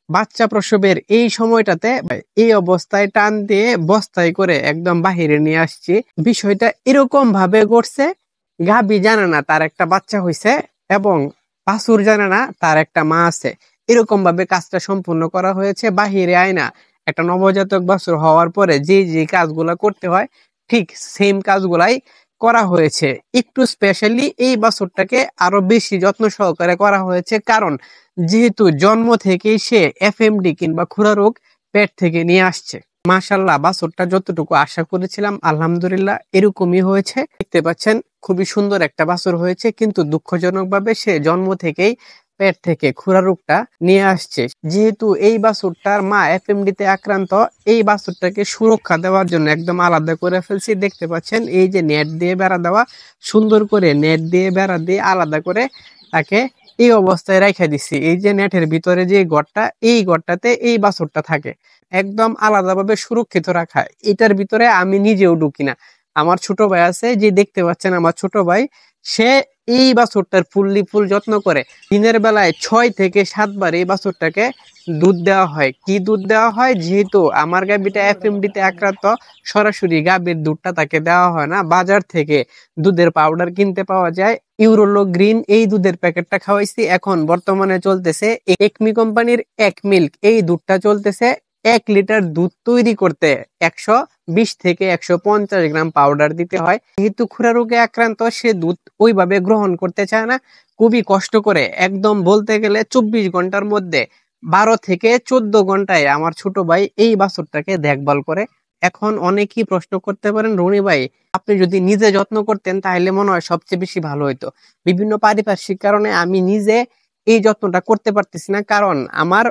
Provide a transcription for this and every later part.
বাচ্চা প্রসবের এই সময়টাতে এই অবস্থায় টান দিয়ে বস্তায় করে একদম বাহিরে নিয়ে আসছি। বিষয়টা এরকম ভাবে ঘটছে, গাবি জানে না তার একটা বাচ্চা হয়েছে এবং বাছুর জানে না তার একটা মা আছে। এরকম ভাবে কাজটা সম্পূর্ণ করা হয়েছে। বাহিরে আয়না একটা নবজাতক বাছুর হওয়ার পরে যে যে কাজগুলা করতে হয় ঠিক সেম কাজগুলাই করা হয়েছে। একটু স্পেশালি এই বাছুরটাকে আরো বেশি যত্ন সহকারে করা হয়েছে, কারণ যেহেতু জন্ম থেকেই সে এফএমডি কিংবা খুরা রোগ পেট থেকে নিয়ে আসছে। মাশাল্লাহ, বাছুরটা যতটুকু আশা করেছিলাম আলহামদুলিল্লাহ এরকমই হয়েছে। দেখতে পাচ্ছেন খুবই সুন্দর একটা বাছুর হয়েছে, কিন্তু দুঃখজনক ভাবে সে জন্ম থেকেই পেট থেকে খুরা রোগটা নিয়ে আসছে। যেহেতু এই বাছুরটার মা এফএমডি তে আক্রান্ত, এই বাছুরটাকে সুরক্ষা দেওয়ার জন্য একদম আলাদা করে ফেলছি। দেখতে পাচ্ছেন এই যে নেট দিয়ে বেড়া দেওয়া, সুন্দর করে নেট দিয়ে বেড়া দিয়ে আলাদা করে তাকে এই অবস্থায় রেখে দিচ্ছি। এই যে নেটের ভিতরে যে ঘরটা, এই ঘরটাতে এই বাছুরটা থাকে, একদম আলাদাভাবে সুরক্ষিত রাখা। এটার ভিতরে আমি নিজেও ঢুকি না। আমার ছোট ভাই আছে, যে দেখতে পাচ্ছেন আমার ছোট ভাই, সে এই বাছুরটার ফুল যত্ন করে। দিনের বেলায় 6 থেকে 7 বার এই বাছুরটাকে দুধ দেওয়া হয়। কি দুধ দেওয়া হয়, যেহেতু আমার গাভীটা এফএমডি তে আক্রান্ত, সরাসরি গাভীর দুধটা তাকে দেওয়া হয় না। বাজার থেকে দুধের পাউডার কিনতে পাওয়া যায়, ইউরোলো গ্রিন এই দুধের প্যাকেটটা খাওয়াইছি। এখন বর্তমানে চলতেছে একমি কোম্পানির এক মিল্ক, এই দুধটা চলতেছে। 1 লিটার দুধ তৈরি করতে 120 থেকে 150 গ্রাম পাউডার দিতে হয়। যেহেতু খুরা রোগে আক্রান্ত, সে দুধ ওইভাবে গ্রহণ করতে চায় না, খুবই কষ্ট করে, একদম বলতে গেলে 24 ঘন্টার মধ্যে 12 থেকে 14 ঘন্টায় আমার ছোট ভাই এই বাছুরটাকে দেখভাল করে। এখন অনেকেই প্রশ্ন করতে পারেন, রনি ভাই আপনি যদি নিজে যত্ন করতেন তাহলে মনে হয় সবচেয়ে বেশি ভালো হইতো। বিভিন্ন পারিপার্শ্বিক কারণে আমি নিজে এই যত্নটা করতে পারতেছি না, কারণ আমার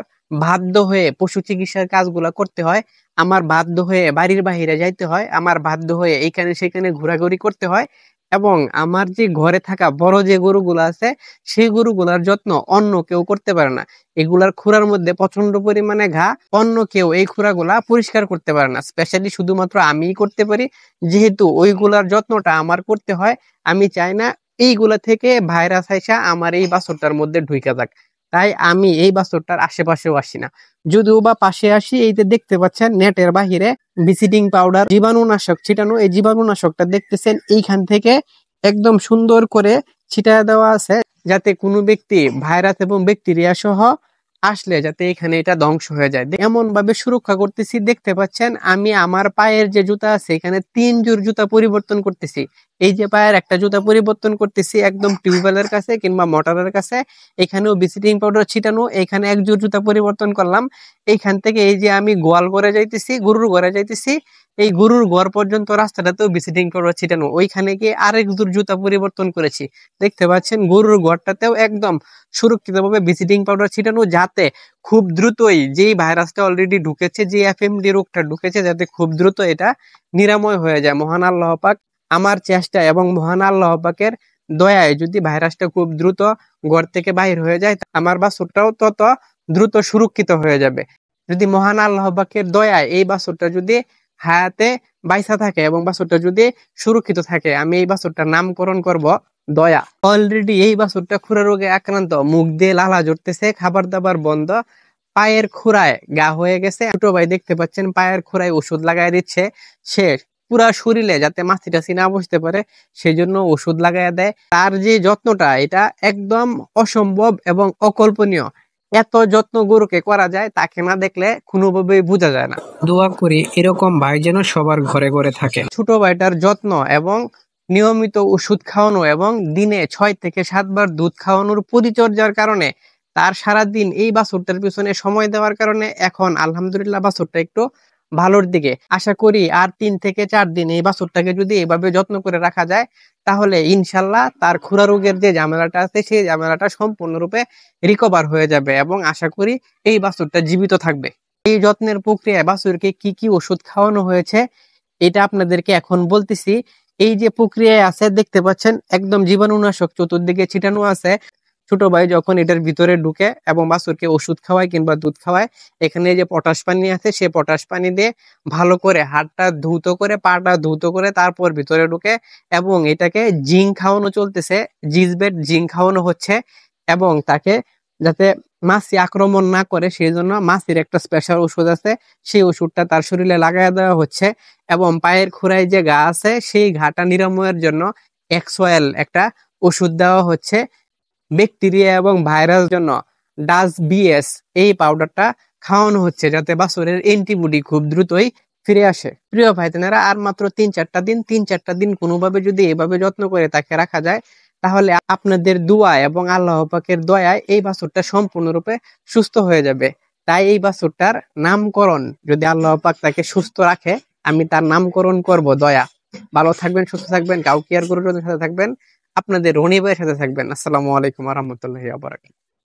বাধ্য হয়ে পশু চিকিৎসার কাজগুলা করতে হয়, আমার বাধ্য হয়ে বাড়ির বাহিরে যাইতে হয়, আমার বাধ্য হয়ে এখানে সেখানে ঘোরাঘুরি করতে হয়, এবং আমার যে ঘরে থাকা বড় যে গরুগুলো আছে সেই গরুগুলার যত্ন অন্য কেউ করতে পারে না। এগুলার খুরার মধ্যে প্রচন্ড পরিমাণে ঘা, অন্য কেউ এই খুরাগুলা পরিষ্কার করতে পারে না, স্পেশালি শুধুমাত্র আমিই করতে পারি। যেহেতু ওইগুলার যত্নটা আমার করতে হয়, আমি চাই না এইগুলা থেকে ভাইরাস আইসা আমার এই বাছুরটার মধ্যে ঢুইকা যাক। তাই আমি এই বাছুরটার আশেপাশেও আসি না। যদিও বা পাশে আসি, এই যে দেখতে পাচ্ছেন নেটের বাহিরে ব্লিচিং পাউডার জীবাণুনাশক ছিটানো, এই জীবাণুনাশকটা দেখতেছেন এইখান থেকে একদম সুন্দর করে ছিটায় দেওয়া আছে, যাতে কোনো ব্যক্তি ভাইরাস এবং ব্যাকটেরিয়া সহ আসলে যাতে এখানে এটা ধ্বংস হয়ে যায়, এমন ভাবে সুরক্ষা করতেছি। দেখতে পাচ্ছেন আমি আমার পায়ের যে জুতা আছে এখানে 3 জোড় জুতা পরিবর্তন করতেছি। এই যে পায়ের একটা জুতা পরিবর্তন করতেছি একদম টিউবওয়েলের কাছে কিংবা মোটরের কাছে, এখানেও ব্লিচিং পাউডার ছিটানো, এখানে 1 জোড় জুতা পরিবর্তন করলাম। এইখান থেকে এই যে আমি গোয়াল ঘরে যাইতেছি, গরুর ঘরে যাইতেছি, এই গরুর ঘর পর্যন্ত রাস্তাটাতেও ব্লিচিং পাউডার ছিটানো, ওইখানে গিয়ে আরেক জোড় জুতা পরিবর্তন করেছি। দেখতে পাচ্ছেন গরুর ঘরটাতেও একদম সুরক্ষিতভাবে ব্লিচিং পাউডার ছিটানো, যাতে খুব দ্রুতই যেই ভাইরাসটা অলরেডি ঢুকেছে, যে এফএমডি রোগটা ঢুকেছে, যাতে খুব দ্রুত এটা নিরাময় হয়ে যায়। মহান আল্লাহ পাক আমার চেষ্টা এবং মহান আল্লাহ পাকের দয়ায় যদি ভাইরাসটা খুব দ্রুত ঘর থেকে বাহির হয়ে যায়, আমার বাছুরটাও তত দ্রুত সুরক্ষিত হয়ে যাবে। যদি মহান আল্লাহ পাকের দয়ায় এই বাছুরটা যদি হায়াতে বাইসা থাকে এবং বাছুরটা যদি সুরক্ষিত থাকে, আমি এই বাছুরটার নামকরণ করব দয়া। অলরেডি এই বাছুরটা খুরা রোগে আক্রান্ত, মুখ দিয়ে লালা ঝরতেছে, খাবার দাবার বন্ধ, পায়ের খুরায় গা হয়ে গেছে। ছোট ভাই দেখতে পাচ্ছেন পায়ের খুরায় ওষুধ লাগাই দিচ্ছে, সে পুরা শরীরে যাতে মাছি টাছি না বসতে পারে সেই জন্য ওষুধ লাগাই দেয়। তার যে যত্নটা এটা একদম অসম্ভব এবং অকল্পনীয়। এত যত্ন গরুকে করা যায়, তাকে না দেখলে কোনোভাবেই বোঝা যায় না। দোয়া করি এরকম ভাই যেন সবার ঘরে ঘরে থাকে। ছোট ভাইটার যত্ন এবং নিয়মিত ওষুধ খাওয়ানো এবং দিনে 6 থেকে 7 বার দুধ খাওয়ানোর পরিচর্যার কারণে, তার সারাদিন এই বাছুরটার পিছনে সময় দেওয়ার কারণে এখন আলহামদুলিল্লাহ বাছুরটা একটু ভালোর দিকে। আশা করি আর 3 থেকে 4 দিন এই বাছুরটাকে যদি এভাবে যত্ন করে রাখা যায়, তাহলে ইনশাল্লাহ তার খুরা রোগের যে ঝামেলাটা আছে সেই ঝামেলাটা সম্পূর্ণরূপে রিকভার হয়ে যাবে এবং আশা করি এই বাছুরটা জীবিত থাকবে। এই যত্নের প্রক্রিয়ায় বাছুরকে কি কি ওষুধ খাওয়ানো হয়েছে এটা আপনাদেরকে এখন বলতেছি। এই যে প্রক্রিয়ায় আছে দেখতে পাচ্ছেন একদম জীবাণুনাশক চতুর্দিকে ছিটানো আছে। ছোট ভাই যখন এটার ভিতরে ঢুকে এবং বাছুরকে ওষুধ খাওয়ায় কিংবা দুধ খাওয়ায়, এখানে যে পটাশ পানি আছে সে পটাশ পানি দিয়ে ভালো করে হাতটা ধৌত করে, পাটা ধৌত করে তারপর ভিতরে ঢুকে, এবং এটাকে জিঙ্ক খাওয়ানো চলতেছে, জিজবেট জিঙ্ক খাওয়ানো হচ্ছে, এবং তাকে যাতে মাছি আক্রমণ না করে, সেই জন্য মাছির একটা স্পেশাল ওষুধ আছে, সেই ওষুধটা তার শরীরে লাগাই দেওয়া হচ্ছে। এবং পায়ের খুরায় যে ঘা আছে সেই ঘাটা নিরাময়ের জন্য এক্সওয়েল একটা ওষুধ দেওয়া হচ্ছে। ব্যাকটেরিয়া এবং ভাইরাস জন্য ডাস বিএস এই পাউডারটা খাওয়ানো হচ্ছে, যাতে বাছুরের অ্যান্টিবডি খুব দ্রুতই ফিরে আসে। প্রিয় ভাই বোনেরা, আর মাত্র 3-4টা দিন কোনোভাবে যদি এভাবে যত্ন করে তাকে রাখা যায়, তাহলে আপনাদের দোয়া এবং আল্লাহ পাকের দয়ায় এই বাছুরটা সম্পূর্ণরূপে সুস্থ হয়ে যাবে। তাই এই বাছুরটার নামকরণ, যদি আল্লাহ পাক তাকে সুস্থ রাখে, আমি তার নামকরণ করব দয়া। ভালো থাকবেন, সুস্থ থাকবেন, কাউ কেয়ার গরুর সাথে থাকবেন, আপনাদের রনি ভাইয়ের সাথে থাকবেন। আসসালামু আলাইকুম ওয়া রাহমাতুল্লাহি ওয়া বারাকাতুহু।